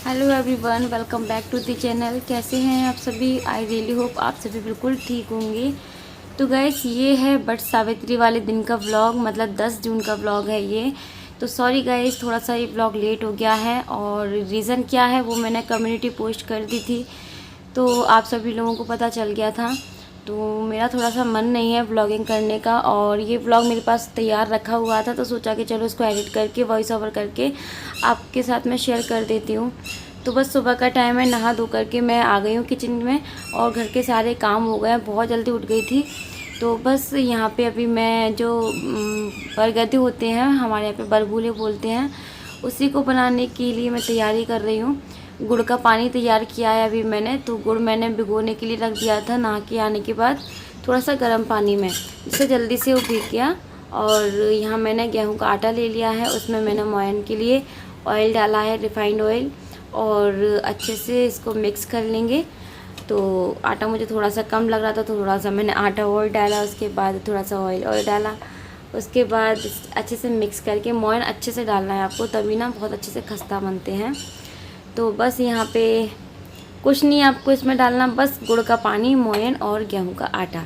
Hello everyone, welcome back to the channel. कैसे हैं आप सभी? आई रियली होप आप सभी बिल्कुल ठीक होंगे। तो गाइस, ये है बट सावित्री वाले दिन का व्लॉग, मतलब 10 जून का व्लॉग है ये। तो सॉरी गाइस, थोड़ा सा ये व्लॉग लेट हो गया है और रीज़न क्या है वो मैंने कम्युनिटी पोस्ट कर दी थी, तो आप सभी लोगों को पता चल गया था। तो मेरा थोड़ा सा मन नहीं है व्लॉगिंग करने का, और ये व्लॉग मेरे पास तैयार रखा हुआ था, तो सोचा कि चलो इसको एडिट करके वॉइस ओवर करके आपके साथ मैं शेयर कर देती हूँ। तो बस सुबह का टाइम है, नहा धो करके मैं आ गई हूँ किचन में और घर के सारे काम हो गए। बहुत जल्दी उठ गई थी। तो बस यहाँ पे अभी मैं जो बरगदे होते हैं, हमारे यहाँ पे बरबूले बोलते हैं, उसी को बनाने के लिए मैं तैयारी कर रही हूँ। गुड़ का पानी तैयार किया है अभी मैंने, तो गुड़ मैंने भिगोने के लिए रख दिया था नहा के आने के बाद थोड़ा सा गर्म पानी में, जिससे जल्दी से वो भीग गया। और यहाँ मैंने गेहूं का आटा ले लिया है, उसमें मैंने मोयन के लिए ऑयल डाला है, रिफाइंड ऑयल, और अच्छे से इसको मिक्स कर लेंगे। तो आटा मुझे थोड़ा सा कम लग रहा था, तो थोड़ा सा मैंने आटा और डाला, उसके बाद थोड़ा सा ऑयल और डाला, उसके बाद अच्छे से मिक्स करके मोयन अच्छे से डालना है आपको, तभी ना बहुत अच्छे से खस्ता बनते हैं। तो बस यहाँ पे कुछ नहीं आपको इसमें डालना, बस गुड़ का पानी, मोयन और गेहूं का आटा,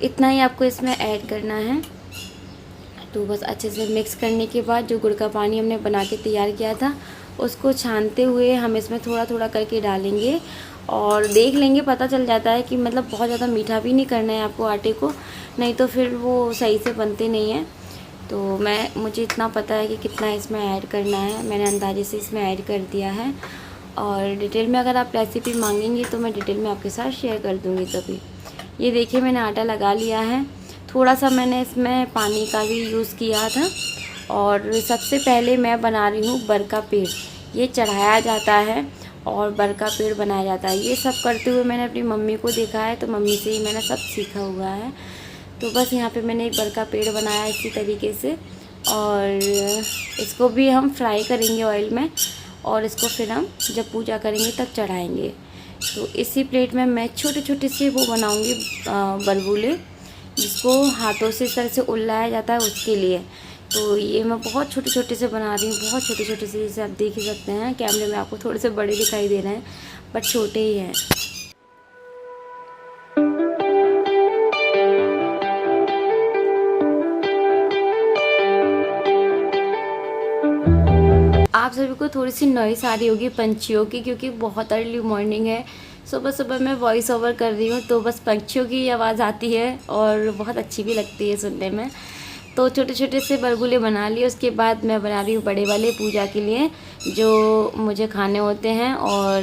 इतना ही आपको इसमें ऐड करना है। तो बस अच्छे से मिक्स करने के बाद जो गुड़ का पानी हमने बना के तैयार किया था, उसको छानते हुए हम इसमें थोड़ा थोड़ा करके डालेंगे और देख लेंगे, पता चल जाता है कि मतलब बहुत ज़्यादा मीठा भी नहीं करना है आपको आटे को, नहीं तो फिर वो सही से बनते नहीं हैं। तो मुझे इतना पता है कि कितना इसमें ऐड करना है, मैंने अंदाजे से इसमें ऐड कर दिया है। और डिटेल में अगर आप रेसिपी मांगेंगी तो मैं डिटेल में आपके साथ शेयर कर दूँगी तभी। ये देखिए, मैंने आटा लगा लिया है, थोड़ा सा मैंने इसमें पानी का भी यूज़ किया था। और सबसे पहले मैं बना रही हूँ बर का पेड़, ये चढ़ाया जाता है और बर का पेड़ बनाया जाता है। ये सब करते हुए मैंने अपनी मम्मी को देखा है, तो मम्मी से ही मैंने सब सीखा हुआ है। तो बस यहाँ पे मैंने एक बर का पेड़ बनाया इसी तरीके से, और इसको भी हम फ्राई करेंगे ऑयल में, और इसको फिर हम जब पूजा करेंगे तब चढ़ाएंगे। तो इसी प्लेट में मैं छोटे छोटे से वो बनाऊँगी बलबूले, जिसको हाथों से इस तरह से उल्लाया जाता है, उसके लिए। तो ये मैं बहुत छोटे छोटे से बना रही हूँ, बहुत छोटे छोटे से, जैसे आप देख ही सकते हैं कैमरे में आपको थोड़े से बड़े दिखाई दे रहे हैं, बट छोटे ही हैं। आप सभी को थोड़ी सी नॉइस आ रही होगी पंछियों की, क्योंकि बहुत अर्ली मॉर्निंग है, सुबह सुबह मैं वॉइस ओवर कर रही हूँ, तो बस पंछियों की आवाज़ आती है और बहुत अच्छी भी लगती है सुनने में। तो छोटे छोटे से बरगुले बना लिए, उसके बाद मैं बना रही हूँ बड़े वाले पूजा के लिए, जो मुझे खाने होते हैं, और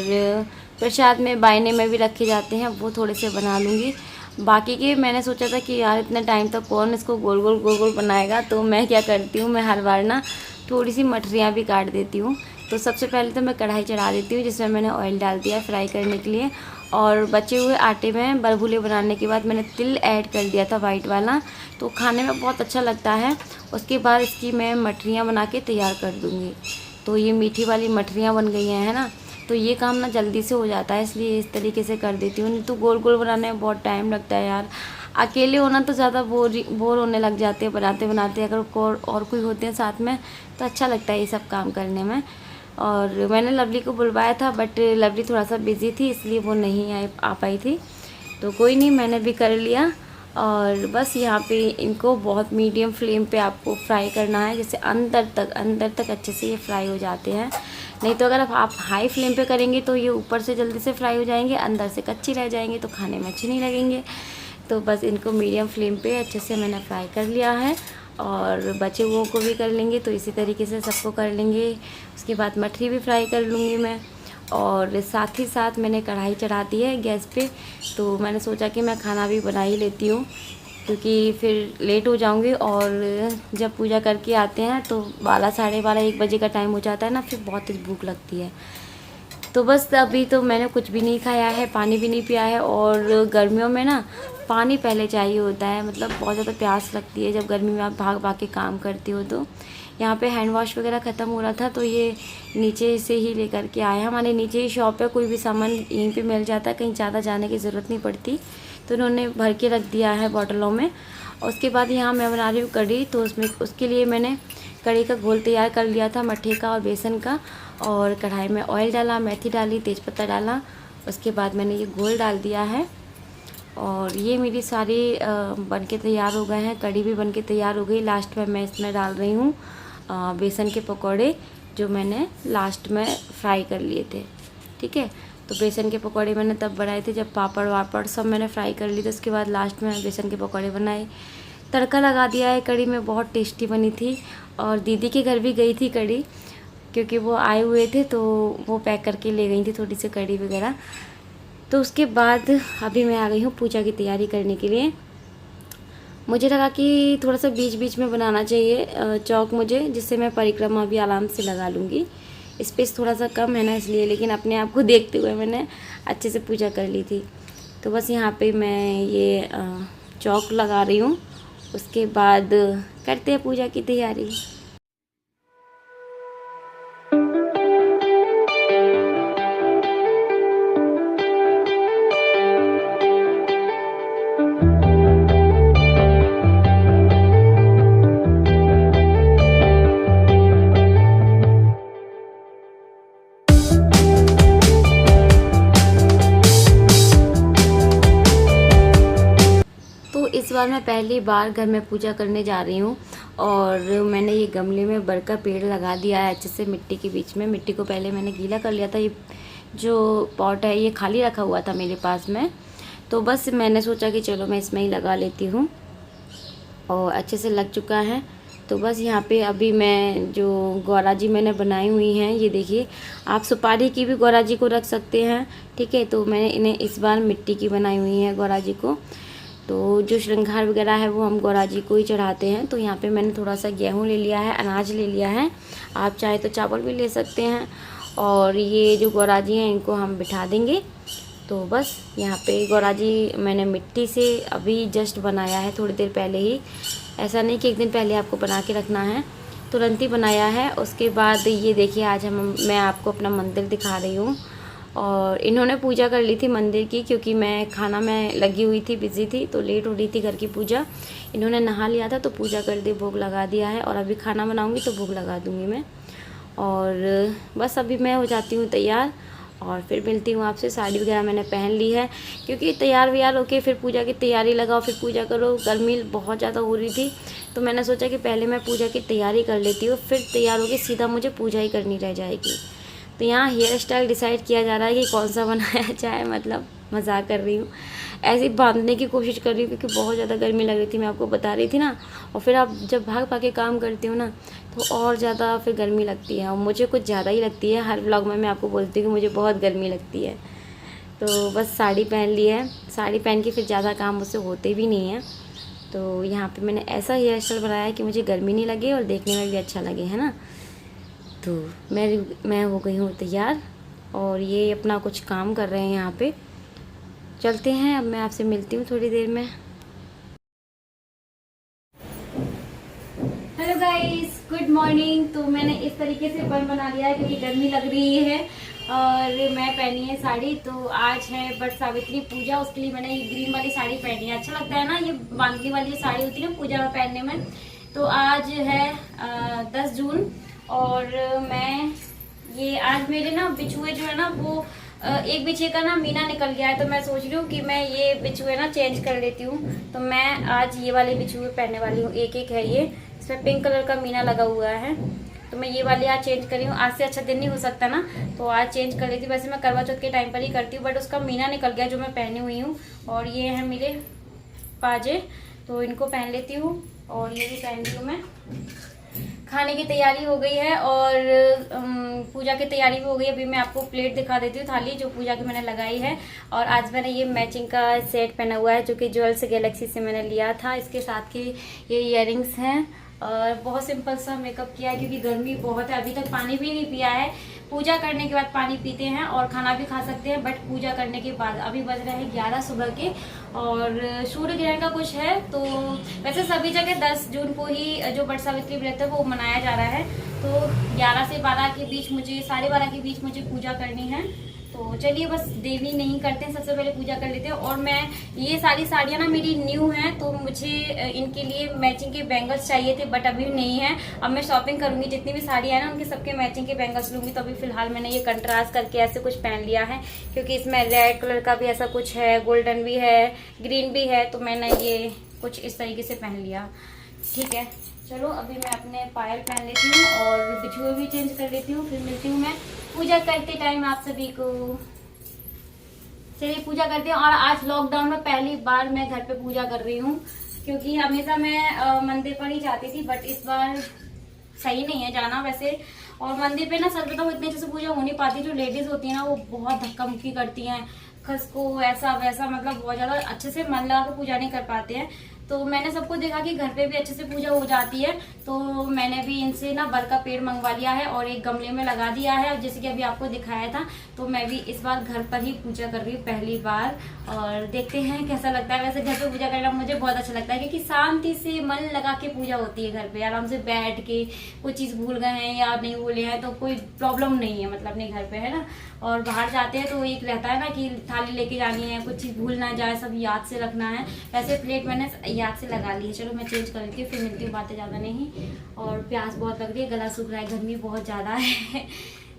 प्रसाद में बायने में भी रखे जाते हैं, वो थोड़े से बना लूँगी। बाकी के मैंने सोचा था कि यार इतने टाइम तक कौन इसको गोल गोल बनाएगा, तो मैं क्या करती हूँ, मैं हर बार ना थोड़ी सी मठरियाँ भी काट देती हूँ। तो सबसे पहले तो मैं कढ़ाई चढ़ा देती हूँ, जिसमें मैंने ऑयल डाल दिया फ्राई करने के लिए, और बचे हुए आटे में बरगुले बनाने के बाद मैंने तिल ऐड कर दिया था वाइट वाला, तो खाने में बहुत अच्छा लगता है। उसके बाद इसकी मैं मठरियाँ बना के तैयार कर दूँगी। तो ये मीठी वाली मठरियाँ बन गई हैं, है ना। तो ये काम ना जल्दी से हो जाता है, इसलिए इस तरीके से कर देती हूँ, नहीं तो गोल गोल बनाने में बहुत टाइम लगता है यार। अकेले होना तो ज़्यादा बोर होने लग जाते हैं बनाते बनाते, अगर और कोई होते हैं साथ में तो अच्छा लगता है ये सब काम करने में। और मैंने लवली को बुलवाया था, बट लवली थोड़ा सा बिज़ी थी, इसलिए वो नहीं आ पाई थी। तो कोई नहीं, मैंने भी कर लिया। और बस यहाँ पे इनको बहुत मीडियम फ्लेम पे आपको फ्राई करना है, जैसे अंदर तक अच्छे से ये फ्राई हो जाते हैं। नहीं तो अगर आप हाई फ्लेम पे करेंगे तो ये ऊपर से जल्दी से फ्राई हो जाएंगे, अंदर से कच्चे रह जाएंगे, तो खाने में अच्छे नहीं लगेंगे। तो बस इनको मीडियम फ्लेम पे अच्छे से मैंने फ्राई कर लिया है, और बचे हुओं को भी कर लेंगे, तो इसी तरीके से सबको कर लेंगे। उसके बाद मठरी भी फ्राई कर लूँगी मैं, और साथ ही साथ मैंने कढ़ाई चढ़ा दी है गैस पे। तो मैंने सोचा कि मैं खाना भी बना ही लेती हूँ, क्योंकि फिर लेट हो जाऊँगी, और जब पूजा करके आते हैं तो 12 साढ़े 12 1 बजे का टाइम हो जाता है ना, फिर बहुत तेज़ भूख लगती है। तो बस अभी तो मैंने कुछ भी नहीं खाया है, पानी भी नहीं पिया है। और गर्मियों में ना पानी पहले चाहिए होता है, मतलब बहुत ज़्यादा प्यास लगती है जब गर्मी में आप भाग भाग के काम करती हो। तो यहाँ पे हैंड वॉश वगैरह ख़त्म हो रहा था तो ये नीचे से ही लेकर के आए। हमारे नीचे ही शॉप है, कोई भी सामान यहीं पे मिल जाता है, कहीं ज़्यादा जाने की ज़रूरत नहीं पड़ती। तो उन्होंने भर के रख दिया है बॉटलों में। और उसके बाद यहाँ मैं बना रही हूँ कढ़ी। तो उसके लिए मैंने कढ़ी का घोल तैयार कर लिया था, मट्ठे का और बेसन का। और कढ़ाई में ऑयल डाला, मेथी डाली, तेज़पत्ता डाला। उसके बाद मैंने ये घोल डाल दिया है और ये मेरी सारी बन के तैयार हो गए हैं। कढ़ी भी बन के तैयार हो गई। लास्ट में मैं इसमें डाल रही हूँ बेसन के पकौड़े, जो मैंने लास्ट में फ्राई कर लिए थे। ठीक है, तो बेसन के पकौड़े मैंने तब बनाए थे जब पापड़ वापड़ सब मैंने फ्राई कर लिए थे। उसके बाद लास्ट में बेसन के पकौड़े बनाए, तड़का लगा दिया है कढ़ी में। बहुत टेस्टी बनी थी। और दीदी के घर भी गई थी कढ़ी, क्योंकि वो आए हुए थे तो वो पैक करके ले गई थी थोड़ी सी कढ़ी वगैरह। तो उसके बाद अभी मैं आ गई हूँ पूजा की तैयारी करने के लिए। मुझे लगा कि थोड़ा सा बीच बीच में बनाना चाहिए चौक मुझे, जिससे मैं परिक्रमा भी आराम से लगा लूँगी। स्पेस थोड़ा सा कम है ना इसलिए, लेकिन अपने आप को देखते हुए मैंने अच्छे से पूजा कर ली थी। तो बस यहाँ पे मैं ये चौक लगा रही हूँ। उसके बाद करते हैं पूजा की तैयारी। तो इस बार मैं पहली बार घर में पूजा करने जा रही हूँ और मैंने ये गमले में बड़ का पेड़ लगा दिया है अच्छे से मिट्टी के बीच में। मिट्टी को पहले मैंने गीला कर लिया था। ये जो पॉट है ये खाली रखा हुआ था मेरे पास में, तो बस मैंने सोचा कि चलो मैं इसमें ही लगा लेती हूँ और अच्छे से लग चुका है। तो बस यहाँ पे अभी मैं जो गौरा जी मैंने बनाई हुई हैं, ये देखिए, आप सुपारी की भी गौरा जी को रख सकते हैं। ठीक है, तो मैंने इन्हें इस बार मिट्टी की बनाई हुई है गौरा जी को। तो जो श्रृंगार वगैरह है वो हम गौरा जी को ही चढ़ाते हैं। तो यहाँ पे मैंने थोड़ा सा गेहूँ ले लिया है, अनाज ले लिया है, आप चाहे तो चावल भी ले सकते हैं। और ये जो गौरा जी हैं इनको हम बिठा देंगे। तो बस यहाँ पे गौरा जी मैंने मिट्टी से अभी जस्ट बनाया है, थोड़ी देर पहले ही। ऐसा नहीं कि एक दिन पहले आपको बना के रखना है, तुरंत ही बनाया है। उसके बाद ये देखिए, आज मैं आपको अपना मंदिर दिखा रही हूँ। और इन्होंने पूजा कर ली थी मंदिर की, क्योंकि मैं खाना में लगी हुई थी, बिज़ी थी, तो लेट हो रही थी घर की पूजा। इन्होंने नहा लिया था तो पूजा कर दी, भोग लगा दिया है। और अभी खाना बनाऊँगी तो भोग लगा दूँगी मैं। और बस अभी मैं हो जाती हूँ तैयार और फिर मिलती हूँ आपसे। साड़ी वगैरह मैंने पहन ली है, क्योंकि तैयार व्यार होके फिर पूजा की तैयारी लगाओ, फिर पूजा करो। गर्मी बहुत ज़्यादा हो रही थी तो मैंने सोचा कि पहले मैं पूजा की तैयारी कर लेती हूँ, फिर तैयार होके सीधा मुझे पूजा ही करनी रह जाएगी। तो यहाँ हेयर स्टाइल डिसाइड किया जा रहा है कि कौन सा बनाया जाए, मतलब मजाक कर रही हूँ, ऐसे ही बांधने की कोशिश कर रही हूँ, क्योंकि बहुत ज़्यादा गर्मी लग रही थी, मैं आपको बता रही थी ना। और फिर आप जब भाग भाग के काम करती हूँ ना तो और ज़्यादा फिर गर्मी लगती है, और मुझे कुछ ज़्यादा ही लगती है। हर व्लॉग में मैं आपको बोलती हूँ कि मुझे बहुत गर्मी लगती है। तो बस साड़ी पहन ली है, साड़ी पहन के फिर ज़्यादा काम मुझसे होते भी नहीं हैं। तो यहाँ पे मैंने ऐसा हेयर स्टाइल बनाया है कि मुझे गर्मी नहीं लगे और देखने में भी अच्छा लगे, है ना। तो मैं हो गई हूँ तैयार और ये अपना कुछ काम कर रहे हैं यहाँ पे। चलते हैं, अब मैं आपसे मिलती हूँ थोड़ी देर में। Hello guys, good morning. तो मैंने इस तरीके से बन बना लिया है क्योंकि गर्मी लग रही है और मैं पहनी है साड़ी। तो आज है बट सावित्री पूजा, उसके लिए मैंने ये ग्रीन वाली साड़ी पहनी है। अच्छा लगता है ना, ये बांधनी वाली साड़ी होती है ना पूजा में पहनने में। तो आज है 10 जून और मैं ये आज मेरे ना बिछुए जो है ना वो एक बिछे का ना मीना निकल गया है, तो मैं सोच रही हूँ कि मैं ये बिछुए ना चेंज कर लेती हूँ। तो मैं आज ये वाले बिछुए पहनने वाली हूँ। एक एक है ये, इसमें पिंक कलर का मीना लगा हुआ है। तो मैं ये वाली आज चेंज कर रही हूँ। आज से अच्छा दिन नहीं हो सकता ना, तो आज चेंज कर लेती हूँ। वैसे मैं करवा चौथ के टाइम पर ही करती हूँ, बट उसका मीना निकल गया जो मैं पहनी हुई हूँ। और ये है मेरे पाजे, तो इनको पहन लेती हूँ। और ये भी पहन ली हूँ मैं। खाने की तैयारी हो गई है और पूजा की तैयारी भी हो गई। अभी मैं आपको प्लेट दिखा देती हूँ, थाली जो पूजा की मैंने लगाई है। और आज मैंने ये मैचिंग का सेट पहना हुआ है, जो कि ज्वेल्स गैलेक्सी से मैंने लिया था। इसके साथ के ये इयररिंग्स हैं और बहुत सिंपल सा मेकअप किया है क्योंकि गर्मी बहुत है। अभी तक पानी भी नहीं पिया है। पूजा करने के बाद पानी पीते हैं और खाना भी खा सकते हैं, बट पूजा करने के बाद। अभी बज रहे हैं 11 सुबह के और सूर्य ग्रहण का कुछ है। तो वैसे सभी जगह 10 जून को ही जो बट सावित्री व्रत है वो मनाया जा रहा है। तो 11 से 12 के बीच मुझे, 12:30 के बीच मुझे पूजा करनी है। तो चलिए बस देरी नहीं करते हैं, सबसे पहले पूजा कर लेते हैं। और मैं ये सारी साड़ियाँ ना मेरी न्यू हैं, तो मुझे इनके लिए मैचिंग के बैंगल्स चाहिए थे, बट अभी नहीं है। अब मैं शॉपिंग करूंगी, जितनी भी साड़ियाँ हैं ना उनके सबके मैचिंग के बैंगल्स लूंगी। तो अभी फिलहाल मैंने ये कंट्रास्ट करके ऐसे कुछ पहन लिया है, क्योंकि इसमें रेड कलर का भी ऐसा कुछ है, गोल्डन भी है, ग्रीन भी है। तो मैंने ये कुछ इस तरीके से पहन लिया। ठीक है, चलो अभी मैं अपने पायल पहन लेती हूँ और बिछुए भी चेंज कर लेती हूँ, फिर मिलती हूँ मैं पूजा करते टाइम आप सभी को। चलिए पूजा करते हैं। और आज लॉकडाउन में पहली बार मैं घर पे पूजा कर रही हूँ, क्योंकि हमेशा मैं मंदिर पर ही जाती थी, बट इस बार सही नहीं है जाना वैसे। और मंदिर पे ना सच बताऊँ इतने अच्छे से पूजा हो नहीं पाती। जो लेडीज होती है ना वो बहुत धक्का मुक्की करती हैं, खसको ऐसा वैसा, मतलब बहुत ज्यादा अच्छे से मन लगा के पूजा नहीं कर पाते हैं। तो मैंने सबको देखा कि घर पे भी अच्छे से पूजा हो जाती है, तो मैंने भी इनसे ना बर का पेड़ मंगवा लिया है और एक गमले में लगा दिया है। जैसे कि अभी आपको दिखाया था, तो मैं भी इस बार घर पर ही पूजा कर रही हूँ पहली बार, और देखते हैं कैसा लगता है। वैसे घर पे पूजा करना मुझे बहुत अच्छा लगता है, क्योंकि शांति से मन लगा के पूजा होती है घर पे, आराम से बैठ के। कोई चीज भूल गए हैं या नहीं भूले हैं तो कोई प्रॉब्लम नहीं है, मतलब अपने घर पे, है ना। और बाहर जाते हैं तो एक रहता है ना कि थाली लेके जानी है, कुछ चीज भूल ना जाए, सब याद से रखना है। वैसे प्लेट मैंने याद से लगा ली है। चलो मैं चेंज कर लेती हूँ, फिर मिलती हूँ, बातें ज़्यादा नहीं। और प्यास बहुत लग रही है, गला सूख रहा है, गर्मी बहुत ज़्यादा है।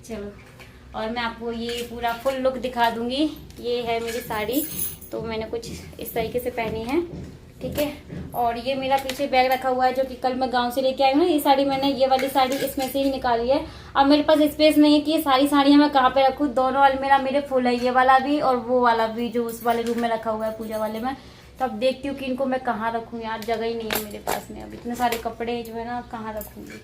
चलो, और मैं आपको ये पूरा फुल लुक दिखा दूंगी। ये है मेरी साड़ी, तो मैंने कुछ इस तरीके से पहनी है, ठीक है। और ये मेरा पीछे बैग रखा हुआ है, जो कि कल मैं गांव से लेके आई हूँ ना। ये साड़ी मैंने, ये वाली साड़ी इसमें से ही निकाली है। अब मेरे पास स्पेस नहीं है कि ये सारी साड़ियाँ मैं कहाँ पे रखूँ। दोनों अलमीरा मेरे फुल है, ये वाला भी और वो वाला भी, जो उस वाले रूम में रखा हुआ है पूजा वाले में। तो अब देखती हूँ कि इनको मैं कहाँ रखूँ यार, जगह ही नहीं है मेरे पास में। अब इतने सारे कपड़े जो है ना, कहाँ रखूंगी।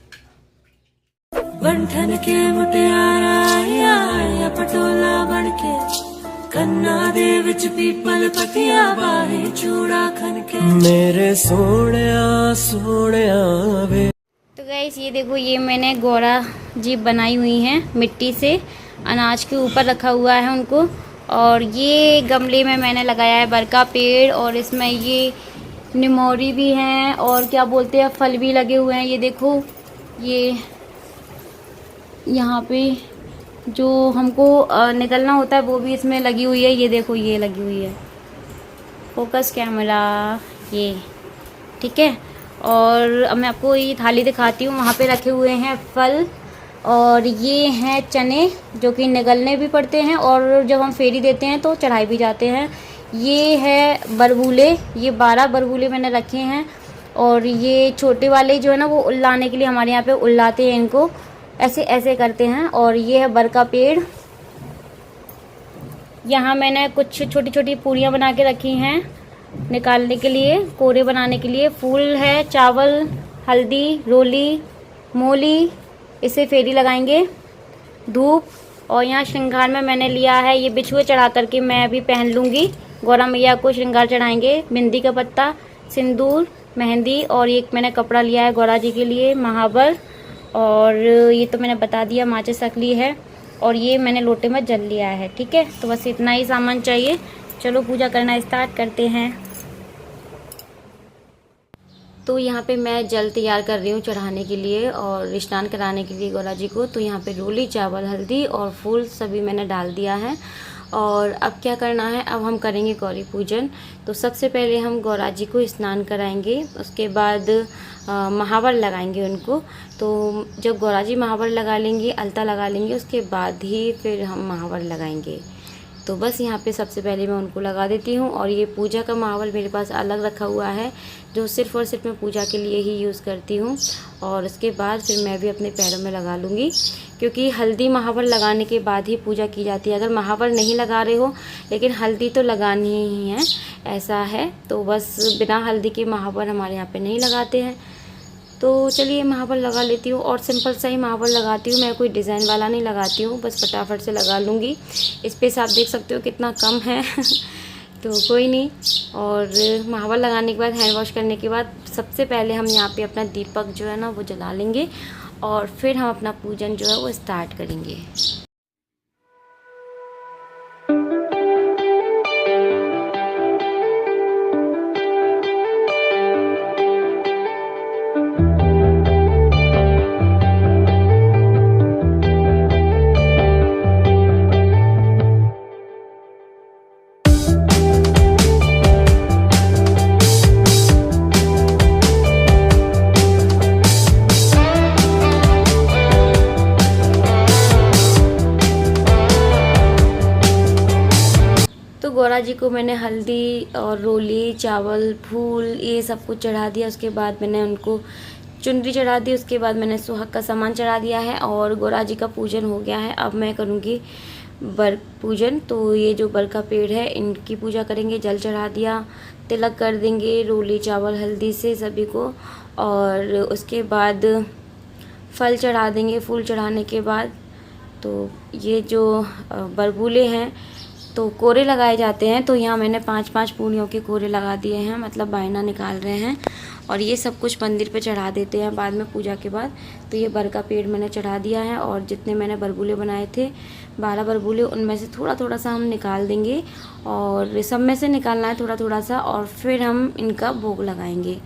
बंठन के मुटियारा आया पटोला बनके, कन्ना दे विच पीपल पतिया बाहे चूड़ा खनके, मेरे सोहणिया सोहणिया वे। तो गाइस ये देखो, ये मैंने गौरा जी बनाई हुई हैं मिट्टी से, अनाज के ऊपर रखा हुआ है उनको। और ये गमले में मैंने लगाया है बर का पेड़, और इसमें ये निमोरी भी हैं और क्या बोलते हैं, फल भी लगे हुए हैं। ये देखो, ये यहाँ पे जो हमको निकलना होता है वो भी इसमें लगी हुई है। ये देखो, ये लगी हुई है, फोकस कैमरा, ये ठीक है। और अब मैं आपको ये थाली दिखाती हूँ। वहाँ पे रखे हुए हैं फल, और ये हैं चने, जो कि निगलने भी पड़ते हैं और जब हम फेरी देते हैं तो चढ़ाए भी जाते हैं। ये है बरबूले, ये 12 बरबूले मैंने रखे हैं। और ये छोटे वाले जो है ना, वो उल्लाने के लिए हमारे यहाँ पे उल्लाते हैं इनको, ऐसे ऐसे करते हैं। और ये है बर का पेड़। यहाँ मैंने कुछ छोटी छोटी पूरियाँ बना के रखी हैं निकालने के लिए, कोरे बनाने के लिए। फूल है, चावल, हल्दी, रोली, मोली, इसे फेरी लगाएंगे, धूप। और यहाँ श्रृंगार में मैंने लिया है ये बिछुए चढ़ा करके मैं अभी पहन लूँगी। गौरा मैया को श्रृंगार चढ़ाएंगे, बिंदी का पत्ता, सिंदूर, मेहंदी। और एक मैंने कपड़ा लिया है गौरा जी के लिए, महावर। और ये तो मैंने बता दिया, माचिस रख ली है। और ये मैंने लोटे में जल लिया है, ठीक है। तो बस इतना ही सामान चाहिए। चलो पूजा करना स्टार्ट करते हैं। तो यहाँ पे मैं जल तैयार कर रही हूँ चढ़ाने के लिए और स्नान कराने के लिए गौरा जी को। तो यहाँ पे रोली, चावल, हल्दी और फूल सभी मैंने डाल दिया है। और अब क्या करना है, अब हम करेंगे गौरी पूजन। तो सबसे पहले हम गौरा जी को स्नान कराएंगे, उसके बाद महावर लगाएंगे उनको। तो जब गौरा जी महावर लगा लेंगे, अलता लगा लेंगे, उसके बाद ही फिर हम महावर लगाएंगे। तो बस यहाँ पे सबसे पहले मैं उनको लगा देती हूँ। और ये पूजा का महावर मेरे पास अलग रखा हुआ है, जो सिर्फ़ और सिर्फ मैं पूजा के लिए ही यूज़ करती हूँ। और उसके बाद फिर मैं भी अपने पैरों में लगा लूँगी, क्योंकि हल्दी महावर लगाने के बाद ही पूजा की जाती है। अगर महावर नहीं लगा रहे हो लेकिन हल्दी तो लगानी ही है, ऐसा है। तो बस बिना हल्दी के महावर हमारे यहाँ पे नहीं लगाते हैं। तो चलिए महावर लगा लेती हूँ, और सिंपल सा ही महावर लगाती हूँ मैं, कोई डिज़ाइन वाला नहीं लगाती हूँ, बस फटाफट से लगा लूँगी। स्पेस आप देख सकते हो कितना कम है। तो कोई नहीं। और महावर लगाने के बाद, हैंड वॉश करने के बाद, सबसे पहले हम यहाँ पे अपना दीपक जो है ना वो जला लेंगे और फिर हम अपना पूजन जो है वो स्टार्ट करेंगे। तो गौरा जी को मैंने हल्दी और रोली, चावल, फूल ये सब कुछ चढ़ा दिया। उसके बाद मैंने उनको चुनरी चढ़ा दी। उसके बाद मैंने सुहाग का सामान चढ़ा दिया है और गौरा जी का पूजन हो गया है। अब मैं करूँगी बर पूजन। तो ये जो बर का पेड़ है इनकी पूजा करेंगे। जल चढ़ा दिया, तिलक कर देंगे रोली, चावल, हल्दी से सभी को। और उसके बाद फल चढ़ा देंगे। फूल चढ़ाने के बाद तो ये जो बरबूले हैं तो कोरे लगाए जाते हैं। तो यहाँ मैंने 5-5 पूड़ियों के कोरे लगा दिए हैं, मतलब बायना निकाल रहे हैं। और ये सब कुछ मंदिर पे चढ़ा देते हैं बाद में पूजा के बाद। तो ये बर का पेड़ मैंने चढ़ा दिया है। और जितने मैंने बरबूले बनाए थे 12 बरबूले, उनमें से थोड़ा थोड़ा सा हम निकाल देंगे। और सब में से निकालना है थोड़ा थोड़ा सा, और फिर हम इनका भोग लगाएंगे।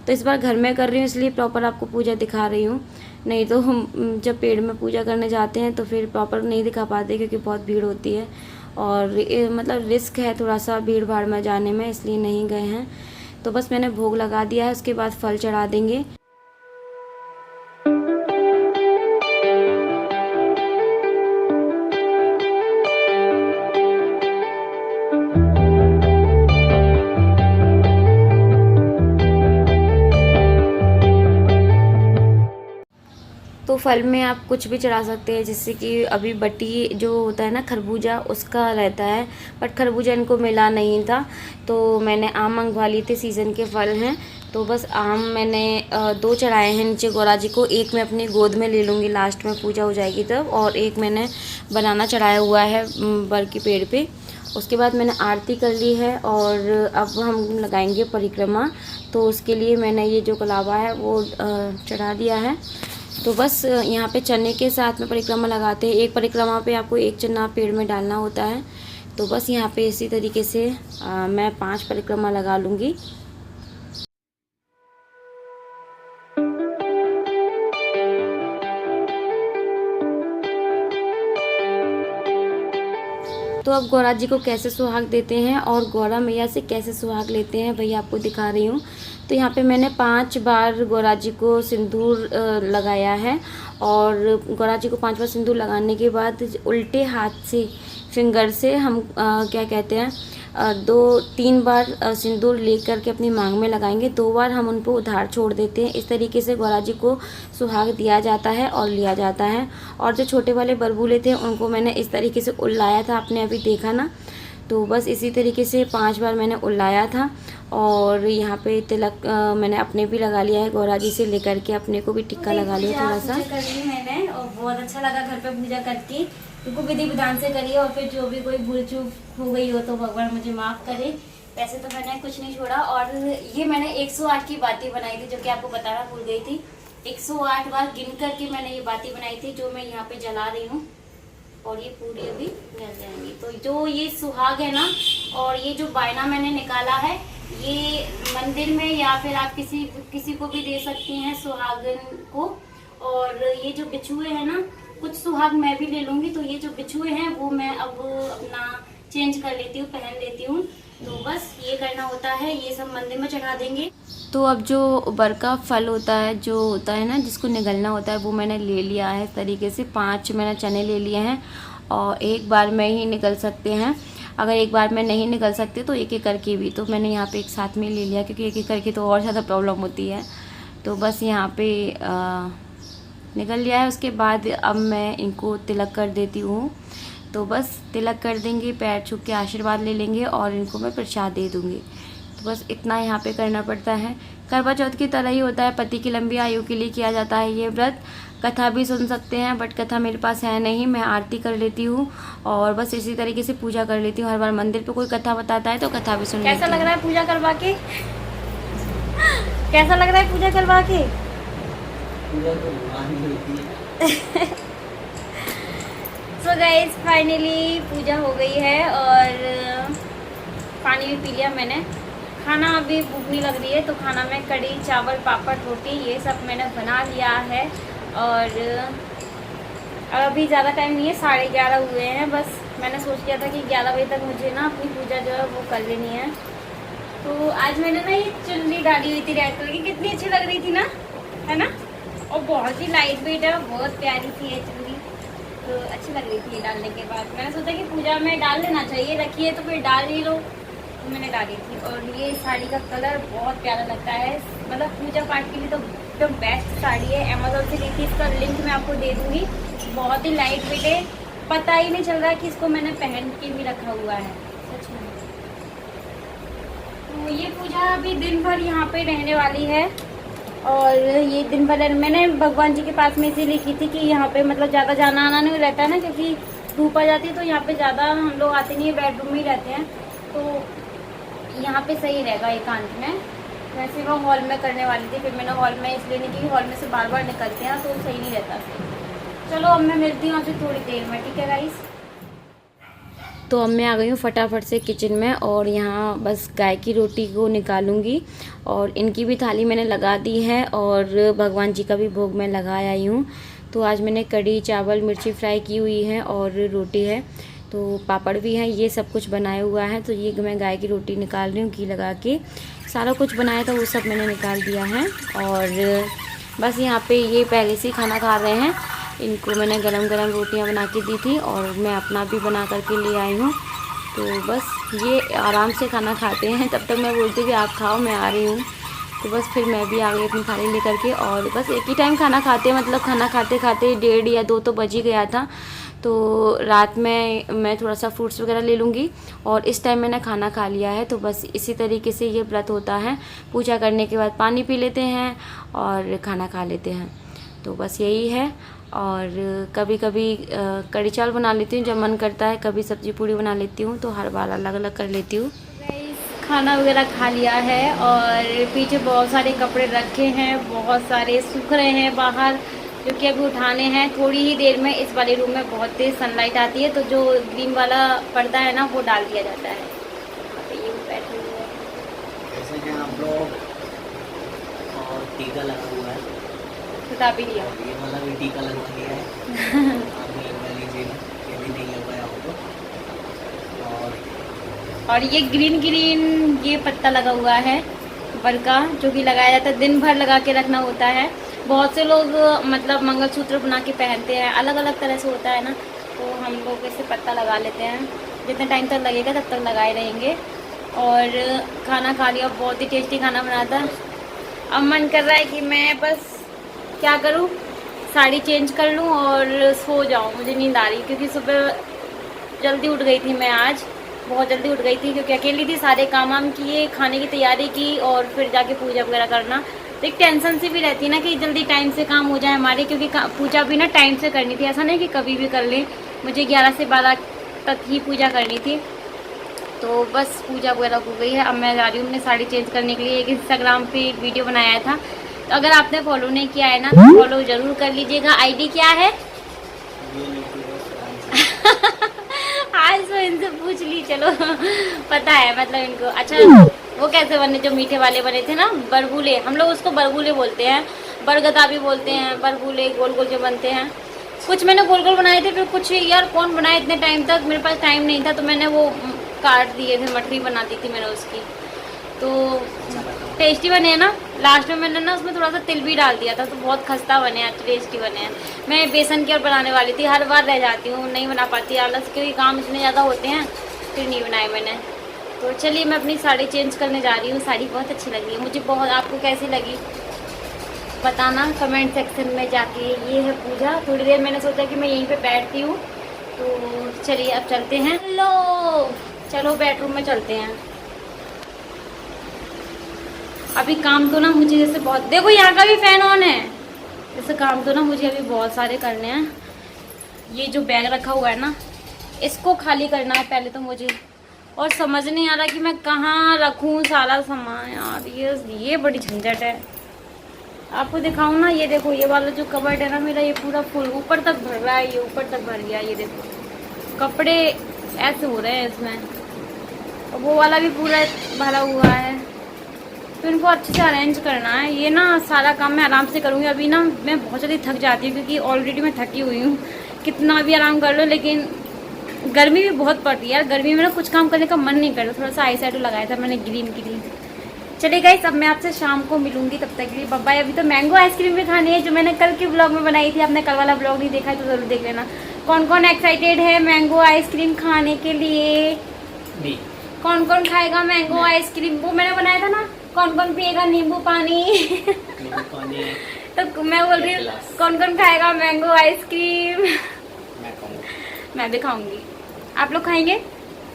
तो इस बार घर में कर रही हूँ इसलिए प्रॉपर आपको पूजा दिखा रही हूँ। नहीं तो हम जब पेड़ में पूजा करने जाते हैं तो फिर प्रॉपर नहीं दिखा पाते क्योंकि बहुत भीड़ होती है और मतलब रिस्क है थोड़ा सा भीड़ भाड़ में जाने में, इसलिए नहीं गए हैं। तो बस मैंने भोग लगा दिया है। उसके बाद फल चढ़ा देंगे। तो फल में आप कुछ भी चढ़ा सकते हैं, जैसे कि अभी बटी जो होता है ना खरबूजा, उसका रहता है, बट खरबूजा इनको मिला नहीं था तो मैंने आम मंगवा लिए थे, सीज़न के फल हैं। तो बस आम मैंने 2 चढ़ाए हैं नीचे गौरा जी को। एक मैं अपनी गोद में ले लूँगी लास्ट में पूजा हो जाएगी तब, और एक मैंने बनाना चढ़ाया हुआ है बर के पेड़ पे। उसके बाद मैंने आरती कर ली है और अब हम लगाएंगे परिक्रमा। तो उसके लिए मैंने ये जो कलावा है वो चढ़ा दिया है। तो बस यहाँ पे चने के साथ में परिक्रमा लगाते हैं। एक परिक्रमा पे आपको 1 चना पेड़ में डालना होता है। तो बस यहाँ पे इसी तरीके से मैं 5 परिक्रमा लगा लूँगी। तो अब गौरा जी को कैसे सुहाग देते हैं और गौरा मैया से कैसे सुहाग लेते हैं वही आपको दिखा रही हूँ। तो यहाँ पे मैंने 5 बार गौरा जी को सिंदूर लगाया है। और गौरा जी को 5 बार सिंदूर लगाने के बाद उल्टे हाथ से फिंगर से हम क्या कहते हैं 2-3 बार सिंदूर लेकर के अपनी मांग में लगाएंगे। 2 बार हम उनको उधार छोड़ देते हैं। इस तरीके से गौरा जी को सुहाग दिया जाता है और लिया जाता है। और जो छोटे वाले बरबूले थे उनको मैंने इस तरीके से उल्लाया था, आपने अभी देखा ना। तो बस इसी तरीके से 5 बार मैंने उल्लाया था। और यहाँ पे तिलक मैंने अपने भी लगा लिया है, गौरा जी से लेकर के अपने को भी टिक्का लगा लिया थोड़ा सा। कर ली मैंने और बहुत अच्छा लगा घर पे पूजा करके। इनको विधि विधान से करिए और फिर जो भी कोई भूल चूक हो गई हो तो भगवान मुझे माफ करे। वैसे तो मैंने कुछ नहीं छोड़ा। और ये मैंने 108 की बाती बनाई थी जो कि आपको बताना भूल गई थी। 108 बार गिन करके मैंने ये बाती बनाई थी जो मैं यहाँ पे जला रही हूँ। और ये पूरी अभी जल जाएंगी। तो जो ये सुहाग है ना, और ये जो बायना मैंने निकाला है, ये मंदिर में या फिर आप किसी को भी दे सकती हैं सुहागन को। और ये जो बिछुए हैं ना, कुछ सुहाग मैं भी ले लूंगी। तो ये जो बिछुए हैं वो मैं अब अपना चेंज कर लेती हूँ, पहन लेती हूँ। तो बस ये करना होता है, ये सब मंदिर में चढ़ा देंगे। तो अब जो बर का फल होता है, जो होता है ना जिसको निगलना होता है, वो मैंने ले लिया है इस तरीके से। 5 मैंने चने ले लिए हैं और एक बार में ही निकल सकते हैं। अगर एक बार में नहीं निकल सकते तो एक एक करके भी, तो मैंने यहाँ पे एक साथ में ले लिया क्योंकि एक एक करके तो और ज़्यादा प्रॉब्लम होती है। तो बस यहाँ पे निकल लिया है। उसके बाद अब मैं इनको तिलक कर देती हूँ। तो बस तिलक कर देंगे, पैर छू के आशीर्वाद ले लेंगे और इनको मैं प्रसाद दे दूँगी। तो बस इतना यहाँ पे करना पड़ता है करवा चौथ की तरह ही होता है, पति की लंबी आयु के लिए किया जाता है ये व्रत। कथा भी सुन सकते हैं, बट कथा मेरे पास है नहीं, मैं आरती कर लेती हूँ और बस इसी तरीके से पूजा कर लेती हूँ। हर बार मंदिर पे कोई कथा बताता है तो कथा भी सुन लेती हूँ। कैसा लग रहा है पूजा करवा के? कैसा लग रहा है पूजा करवा के? सो गाइस फाइनली पूजा हो गई है और पानी भी पी लिया मैंने। खाना अभी भूख नहीं लग रही है तो खाना में कढ़ी चावल पापड़ रोटी ये सब मैंने बना लिया है। और अभी ज़्यादा टाइम नहीं है, 11:30 हुए हैं बस। मैंने सोच लिया था कि 11 बजे तक मुझे ना अपनी पूजा जो है वो कर लेनी है। तो आज मैंने ना ये चुन्नी डाली हुई थी रेड कलर की, कितनी अच्छी लग रही थी ना, है ना? और बहुत ही लाइट वेट है, बहुत प्यारी थी ये चुन्नी, तो अच्छी लग रही थी। डालने के बाद मैंने सोचा कि पूजा में डाल लेना चाहिए, रखी है तो फिर डाल ही लो, तो मैंने डाली थी। और ये साड़ी का कलर बहुत प्यारा लगता है, मतलब पूजा पाठ के लिए तो एकदम बेस्ट साड़ी है। अमेजोन से ली थी, इसका लिंक मैं आपको दे दूँगी। बहुत ही लाइट वेट है, पता ही नहीं चल रहा कि इसको मैंने पहन के भी रखा हुआ है, सच में। तो ये पूजा अभी दिन भर यहाँ पे रहने वाली है। और ये दिन भर मैंने भगवान जी के पास में इसीलिए की थी कि यहाँ पे मतलब ज़्यादा जाना आना नहीं रहता है ना, क्योंकि धूप आ जाती है तो यहाँ पे ज़्यादा हम लोग आते नहीं है, बेडरूम में ही रहते हैं, तो यहाँ पे सही रहेगा एकांत में। वैसे मैं हॉल में करने वाली थी, फिर मैंने हॉल में इसलिए नहीं की, हॉल में से बार बार निकलते हैं तो सही नहीं रहता। चलो अब मैं मिलती हूँ आपसे थोड़ी देर में, ठीक है गाइस? तो अब मैं आ गई हूँ फटाफट से किचन में और यहाँ बस गाय की रोटी को निकालूंगी और इनकी भी थाली मैंने लगा दी है और भगवान जी का भी भोग मैं लगा आई हूँ। तो आज मैंने कढ़ी चावल मिर्ची फ्राई की हुई है और रोटी है, तो पापड़ भी है, ये सब कुछ बनाया हुआ है। तो ये मैं गाय की रोटी निकाल रही हूँ, घी लगा के सारा कुछ बनाया था वो सब मैंने निकाल दिया है। और बस यहाँ पे ये पहले से ही खाना खा रहे हैं, इनको मैंने गरम गरम रोटियां बना के दी थी और मैं अपना भी बना करके ले आई हूँ। तो बस ये आराम से खाना खाते हैं, तब तक मैं बोलती कि आप खाओ मैं आ रही हूँ। तो बस फिर मैं भी आ गई अपनी थाली लेकर के और बस एक ही टाइम खाना खाते हैं, मतलब खाना खाते खाते 1:30 या 2 तो बज ही गया था। तो रात में मैं थोड़ा सा फ्रूट्स वगैरह ले लूँगी और इस टाइम मैंने खाना खा लिया है। तो बस इसी तरीके से ये व्रत होता है, पूजा करने के बाद पानी पी लेते हैं और खाना खा लेते हैं, तो बस यही है। और कभी कभी कढ़ी चावल बना लेती हूँ जब मन करता है, कभी सब्जी पूड़ी बना लेती हूँ, तो हर बार अलग अलग कर लेती हूँ। खाना वगैरह खा लिया है और पीछे बहुत सारे कपड़े रखे हैं, बहुत सारे सूख रहे हैं बाहर, जो कि अभी उठाने हैं। थोड़ी ही देर में इस वाले रूम में बहुत तेज सनलाइट आती है, तो जो ग्रीन वाला पर्दा है ना वो डाल दिया जाता है। तो ये बैठे हुए हैं जैसे कि आप लोग और टीका लगा हुआ है, बता भी दिया, ये वाला भी टीका लगवा लिया है। आप भी लगवा लीजिएगा यदि नहीं लगवाया हो तो। और ये ग्रीन ग्रीन ये पत्ता लगा हुआ है बर का, जो कि लगाया जाता है, दिन भर लगा के रखना होता है। बहुत से लोग मतलब मंगलसूत्र बना के पहनते हैं, अलग अलग तरह से होता है ना, तो हम लोग इसे पत्ता लगा लेते हैं, जितने टाइम तक लगेगा तब तक लगाए रहेंगे। और खाना खा लिया, बहुत ही टेस्टी खाना बना था। अब मन कर रहा है कि मैं बस क्या करूं, साड़ी चेंज कर लूं और सो जाऊं, मुझे नींद आ रही, क्योंकि सुबह जल्दी उठ गई थी मैं, आज बहुत जल्दी उठ गई थी क्योंकि अकेली थी, सारे काम वाम किए, खाने की तैयारी की और फिर जाके पूजा वगैरह करना। तो एक टेंशन सी भी रहती है ना कि जल्दी टाइम से काम हो जाए हमारे, क्योंकि पूजा भी ना टाइम से करनी थी, ऐसा नहीं कि कभी भी कर लें। मुझे 11 से 12 तक ही पूजा करनी थी, तो बस पूजा वगैरह हो गई है। अब मैं जा रही हूँ अपनी साड़ी चेंज करने के लिए। एक इंस्टाग्राम पे एक वीडियो बनाया था, तो अगर आपने फॉलो नहीं किया है ना तो फॉलो जरूर कर लीजिएगा। आईडी क्या है? आज तो इनसे पूछ ली, चलो पता है मतलब इनको। अच्छा वो कैसे बने जो मीठे वाले बने थे ना, बरगुले, हम लोग उसको बरगुले बोलते हैं, बरगदा भी बोलते हैं, बरगुले गोल गोल जो बनते हैं। कुछ मैंने गोल गोल बनाए थे, फिर कुछ यार कौन बनाए इतने टाइम तक, मेरे पास टाइम नहीं था, तो मैंने वो काट दिए थे, मठरी बना दी थी मैंने उसकी। तो टेस्टी बने हैं ना, लास्ट में मैंने ना उसमें थोड़ा सा तिल भी डाल दिया था, तो बहुत खस्ता बने हैं, टेस्टी बने हैं। मैं बेसन की और बनाने वाली थी, हर बार रह जाती हूँ, नहीं बना पाती आलस, क्योंकि काम इतने ज़्यादा होते हैं, फिर नहीं बनाए मैंने। तो चलिए मैं अपनी साड़ी चेंज करने जा रही हूँ। साड़ी बहुत अच्छी लगी है मुझे, बहुत। आपको कैसी लगी बताना कमेंट सेक्शन में जाके। ये है पूजा, थोड़ी देर मैंने सोचा कि मैं यहीं पे बैठती हूँ, तो चलिए अब चलते हैं। चलो बेडरूम में चलते हैं। अभी काम तो ना मुझे जैसे बहुत, देखो यहाँ का भी फैन ऑन है, जैसे काम तो ना मुझे अभी बहुत सारे करने हैं। ये जो बैग रखा हुआ है ना, इसको खाली करना है पहले तो मुझे, और समझ नहीं आ रहा कि मैं कहाँ रखूँ सारा सामान यार। ये बड़ी झंझट है। आपको दिखाऊँ ना, ये देखो ये वाला जो कबर्ड है ना मेरा, ये पूरा फुल ऊपर तक भर रहा है, ये ऊपर तक भर गया। ये देखो कपड़े ऐसे हो रहे हैं इसमें, और वो वाला भी पूरा भरा हुआ है। तो इनको अच्छे से अरेंज करना है। ये ना सारा काम मैं आराम से करूँगी। अभी ना मैं बहुत जल्दी थक जाती हूँ, क्योंकि ऑलरेडी मैं थकी हुई हूँ। कितना भी आराम कर लो, लेकिन गर्मी भी बहुत पड़ती है यार। गर्मी में ना कुछ काम करने का मन नहीं करता। थोड़ा सा आई शेडो लगाया था मैंने ग्रीन ग्रीन। चलिए गाइस, अब मैं आपसे शाम को मिलूंगी, तब तक के लिए बाय बाय। अभी तो मैंगो आइसक्रीम भी खानी है, जो मैंने कल के ब्लॉग में बनाई थी। आपने कल वाला ब्लॉग नहीं देखा है तो जरूर देख लेना। कौन कौन एक्साइटेड है मैंगो आइसक्रीम खाने के लिए? कौन कौन खाएगा मैंगो आइसक्रीम? वो मैंने बनाया था ना। कौन कौन पिएगा नींबू पानी? तो मैं बोल रही हूँ, कौन कौन खाएगा मैंगो आइसक्रीम? मैं भी खाऊंगी। आप लोग खाएंगे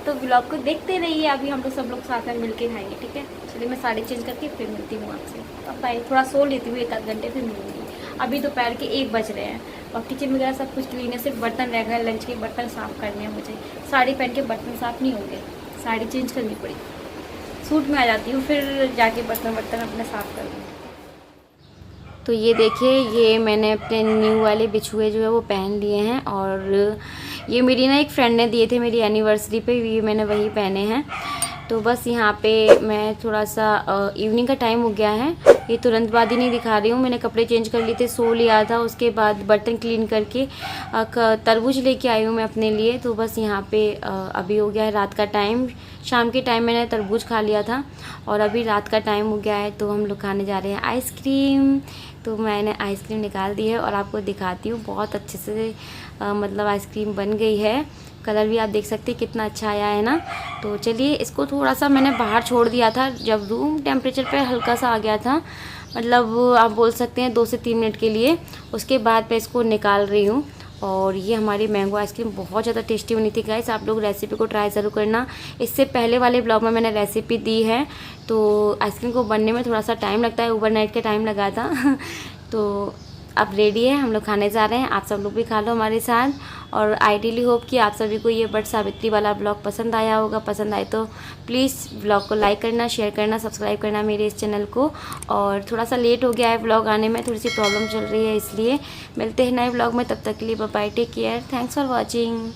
तो ब्लॉग को देखते रहिए। अभी हम लोग सब लोग साथ में मिलके खाएंगे, ठीक है? चलिए मैं साड़ी चेंज करके फिर मिलती हूँ आपसे। अब बाय। थोड़ा सो लेती हूँ, 1 आध घंटे फिर मिलूंगी। अभी दोपहर के 1 बज रहे हैं, और किचन वगैरह सब कुछ क्लीन है। सिर्फ बर्तन रह गए, लंच के बर्तन साफ़ करने हैं मुझे। साड़ी पहन के बर्तन साफ़ नहीं होंगे, साड़ी चेंज करनी पड़ी। सूट में आ जाती हूँ, फिर जाके बर्तन अपने साफ़ कर दूँ। तो ये देखिए, ये मैंने अपने न्यू वाले बिछुए जो है वो पहन लिए हैं, और ये मेरी ना एक फ्रेंड ने दिए थे मेरी एनिवर्सरी पे, ये मैंने वही पहने हैं। तो बस यहाँ पे मैं थोड़ा सा इवनिंग का टाइम हो गया है। ये तुरंतबादी नहीं दिखा रही हूँ, मैंने कपड़े चेंज कर लिए थे, सो लिया था। उसके बाद बर्तन क्लीन करके तरबूज लेके आई हूँ मैं अपने लिए। तो बस यहाँ पे अभी हो गया है रात का टाइम। शाम के टाइम मैंने तरबूज खा लिया था, और अभी रात का टाइम हो गया है, तो हम लोग खाने जा रहे हैं आइसक्रीम। तो मैंने आइसक्रीम निकाल दी है और आपको दिखाती हूँ। बहुत अच्छे से मतलब आइसक्रीम बन गई है। कलर भी आप देख सकते हैं कितना अच्छा आया है ना। तो चलिए, इसको थोड़ा सा मैंने बाहर छोड़ दिया था, जब रूम टेम्परेचर पे हल्का सा आ गया था, मतलब आप बोल सकते हैं 2 से 3 मिनट के लिए। उसके बाद मैं इसको निकाल रही हूँ। और ये हमारी मैंगो आइसक्रीम बहुत ज़्यादा टेस्टी बनी थी गाइस। आप लोग रेसिपी को ट्राई ज़रूर करना। इससे पहले वाले ब्लॉग में मैंने रेसिपी दी है। तो आइसक्रीम को बनने में थोड़ा सा टाइम लगता है, ओवरनाइट का टाइम लगा था। तो अब रेडी है, हम लोग खाने जा रहे हैं। आप सब लोग भी खा लो हमारे साथ। और आई रियली होप कि आप सभी को ये बट सावित्री वाला ब्लॉग पसंद आया होगा। पसंद आए तो प्लीज़ ब्लॉग को लाइक करना, शेयर करना, सब्सक्राइब करना मेरे इस चैनल को। और थोड़ा सा लेट हो गया है ब्लॉग आने में, थोड़ी सी प्रॉब्लम चल रही है, इसलिए मिलते हैं नए ब्लॉग में। तब तक के लिए bye bye, take care, thanks for watching.